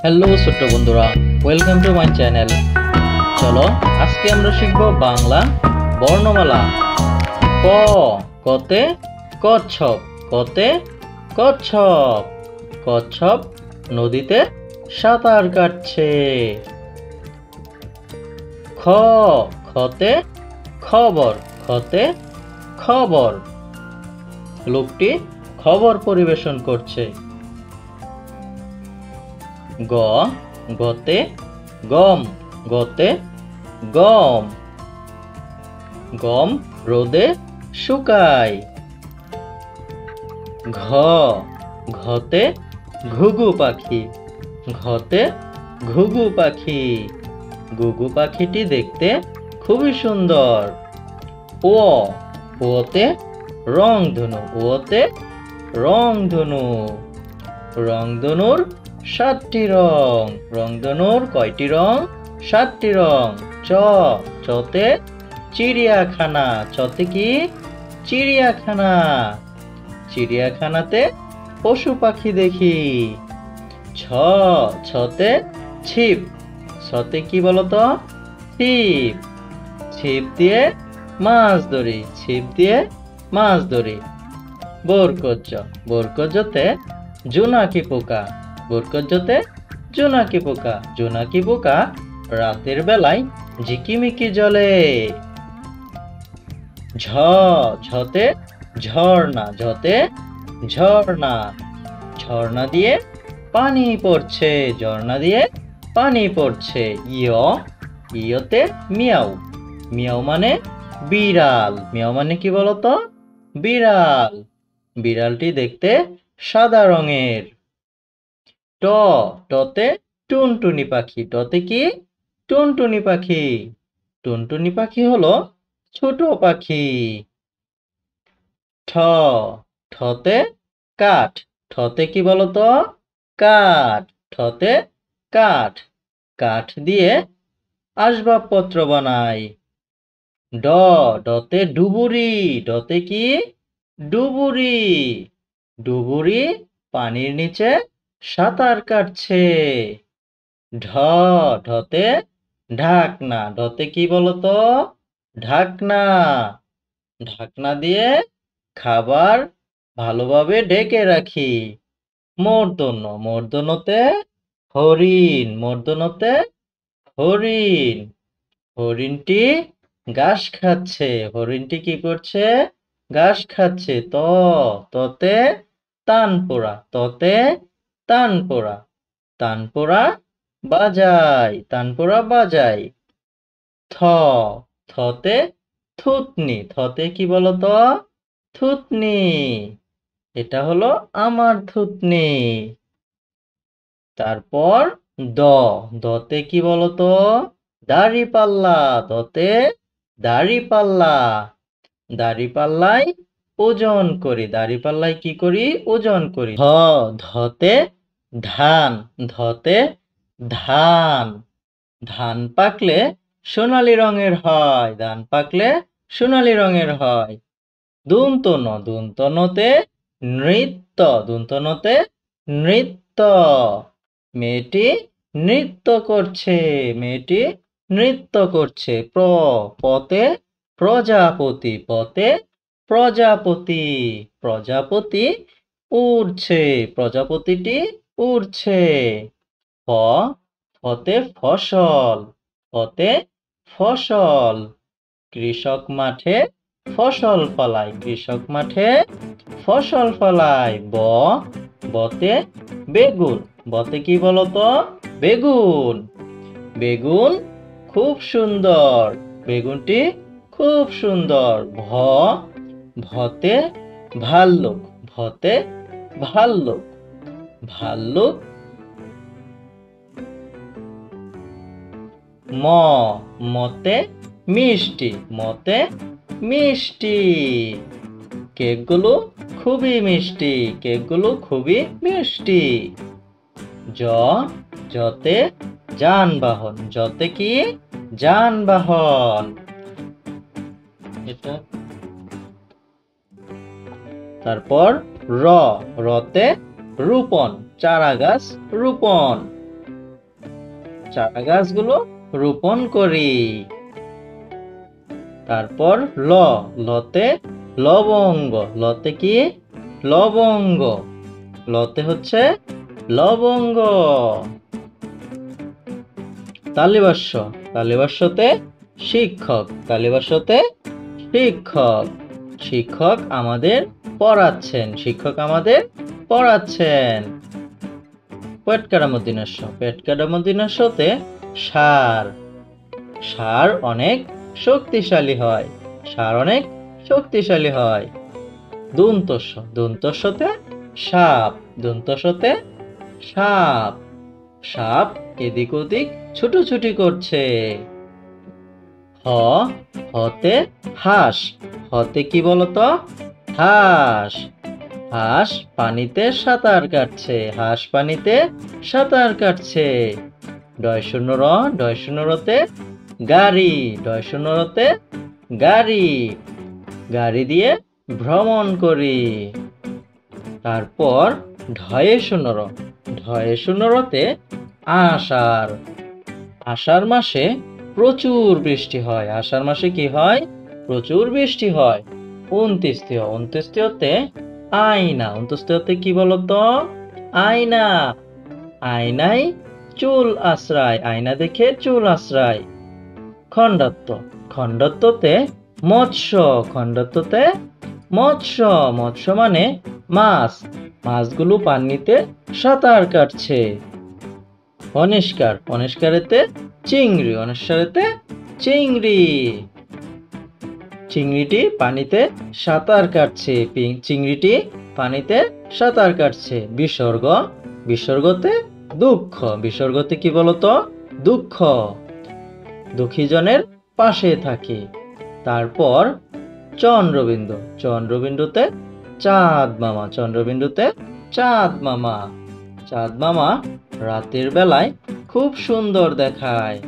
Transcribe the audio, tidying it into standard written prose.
Hello ছোট্ট বন্ধুরা, welcome to my channel. চলো আজকে আমরা শিখব বাংলা বর্ণমালা। ক, কতে কচ্ছপ, কতে কচ্ছপ। কচ্ছপ নদীতে সাঁতার কাটছে। খ, খতে খবর, খতে খবর। লোকটি খবর পরিবেশন করছে। গ, গতে গম, গতে গম। গম রোদে শুকায়। ঘ, ঘতে ঘুঘু পাখি, ঘতে ঘুঘু পাখি। ঘুঘু পাখিটি দেখতে খুবই সুন্দর। ও, ওতে রংধনু, ওতে রংধনু। রংধনুর 7টি রং। রংধনুর কয়টি রং? 7টি রং। চ, চতে চিড়িয়াখানা, চতে কি? চিড়িয়াখানা। চিড়িয়াখানাতে পশু পাখি দেখি। ছ, ছতে ছিপ, ছতে কি বলতো? ছিপ। ছিপ দিয়ে মাছ ধরি, ছিপ দিয়ে মাছ ধরি। বরকজ্জ, বরকজ্জতে জোনাকি পোকা, বরকজ্জতে জোনাকি পোকা। জোনাকি পোকা রাতের বেলায় ঝিকিমিকি জ্বলে। ঝ, ঝতে ঝর্ণা, ঝতে ঝর্ণা। ঝর্ণা দিয়ে পানি পড়ছে, ঝর্ণা দিয়ে পানি পড়ছে। ইয়, ইয়তে মিয়াও, মিয়াও মানে বিড়াল। মিয়াও মানে কি বলতো? বিড়াল। বিড়ালটি দেখতে সাদা রঙের। ট, টতে টুনটুনি পাখি, টতে কি? টুনটুনি পাখি। টুনটুনি পাখি হলো ছোট পাখি। ঠ, ঠতে কাঠ, ঠতে কি বলতো? কাঠ। ঠতে কাঠ। কাঠ দিয়ে আসবাবপত্র বানাই। ড, ডতে ডুবুরি, ডতে কি? ডুবুরি। ডুবুরি পানির নিচে সাঁতার কাটছে। ঢ, ঢতে ঢাকনা, ঢতে কি বলতো? ঢাকনা। ঢাকনা দিয়ে খাবার ভালোভাবে ঢেকে রাখি। মূর্ধন্য, মূর্ধন্যতে হরিণ, মূর্ধন্যতে হরিণ। হরিণটি ঘাস খাচ্ছে, হরিণটি কি করছে? ঘাস খাচ্ছে। ত, ততে তানপোড়া, ততে তানপোড়া। তানপোড়া বাজাই, তানপোড়া বাজাই। থ, থতে থুতনি, থতে কি বলতো? থুতনি। এটা হলো আমার থুতনি। তারপর দ, দতে কি বলতো? দাড়িপাল্লা, দতে দাড়িপাল্লা। দাড়িপাল্লায় ওজন করি, দাড়িপাল্লায় কি করি? ওজন করি। ধ, ধতে ধান, ধতে ধান। ধান পাকলে সোনালী রঙের হয়, ধান পাকলে সোনালী রঙের হয়। দন্তন, দন্তনতে নৃত্য, দন্তনতে নৃত্য। মেয়েটি নৃত্য করছে, মেয়েটি নৃত্য করছে। প্র, পতে প্রজাপতি, পতে প্রজাপতি। প্রজাপতি উড়ছে, প্রজাপতিটি উড়ছে। ফ, ফতে ফসল, ফতে ফসল। কৃষক মাঠে ফসল ফলায়, কৃষক মাঠে ফসল ফলায়। ব, বতে বেগুন, বতে কি বলতো? বেগুন। বেগুন খুব সুন্দর, বেগুনটি খুব সুন্দর। ভ, ভতে ভাল্লুক, ভতে ভাল্লুক। ভাল্লুক। ম, মতে মিষ্টি, মতে মিষ্টি। কেকগুলো খুবই মিষ্টি, কেকগুলো খুবই মিষ্টি। জ, জতে যানবাহন, জতে কি? যানবাহন। এটা তারপর র, রতে রোপণ, চারা গাছ রোপণ। চারা গাছগুলো রোপণ করি। তারপর ল, লতে লবঙ্গ, লতে কি? লবঙ্গ, লতে হচ্ছে লবঙ্গ। তালিবাস্য, তালিবাস্যতে শিক্ষক, তালিবাস্যতে শিক্ষক, শিক্ষক আমাদের পড়াচ্ছেন, শিক্ষক আমাদের পড়াচ্ছেন। পেটকারামুদ্দিনাস্য, পেটকারামুদ্দিনাস্যতে সার, সার অনেক শক্তিশালী হয়, সার অনেক শক্তিশালী হয়। দন্তস্য, দন্তস্যতে সাপ, দন্তস্যতে সাপ, সাপ এদিক ওদিক ছুটোছুটি করছে। হ, হতে হাঁস, হতে কি বলতো? হাঁস, হাঁস পানিতে সাঁতার কাটছে, হাঁস পানিতে সাঁতার কাটছে। ডয় শূন্য র, ডয় শূন্য রতে গাড়ি, ডয় শূন্য রতে গাড়ি, গাড়ি দিয়ে ভ্রমণ করি। তারপর ঢয়ে শূন্য র, ঢয়ে শূন্য রতে আষাঢ়, আষাঢ় মাসে প্রচুর বৃষ্টি হয়, আষাঢ় মাসে কি হয়? প্রচুর বৃষ্টি হয়। অন্ত্যেষ্টিয়, অন্ত্যেষ্টিয়তে আয়না, অন্ত্যেষ্টিয়তে কি বলতো? আয়না, আয়নায় চুল আশ্রায়, আয়না দেখে চুল আশ্রায়। খণ্ডত্ব, খণ্ডত্বতে মৎস্য, খণ্ডত্বতে মৎস্য, মৎস্য মানে মাছ, মাছগুলো পানিতে সাঁতার কাটছে। অনিষ্কার, অনিষ্কারেতে চিংড়ি, অনিষ্কারেতে চিংড়ি, চিংড়িটি পানিতে সাঁতার কাটছে, চিংড়িটি পানিতে সাঁতার কাটছে। বিসর্গ, বিসর্গতে দুঃখ, বিসর্গতে কি বলতো? দুঃখ, দুঃখীজনের পাশে থাকে। তারপর চন্দ্রবিন্দু, চন্দ্রবিন্দুতে চাঁদ মামা, চন্দ্রবিন্দুতে চাঁদ মামা, চাঁদ মামা রাতের বেলায় খুব সুন্দর দেখায়।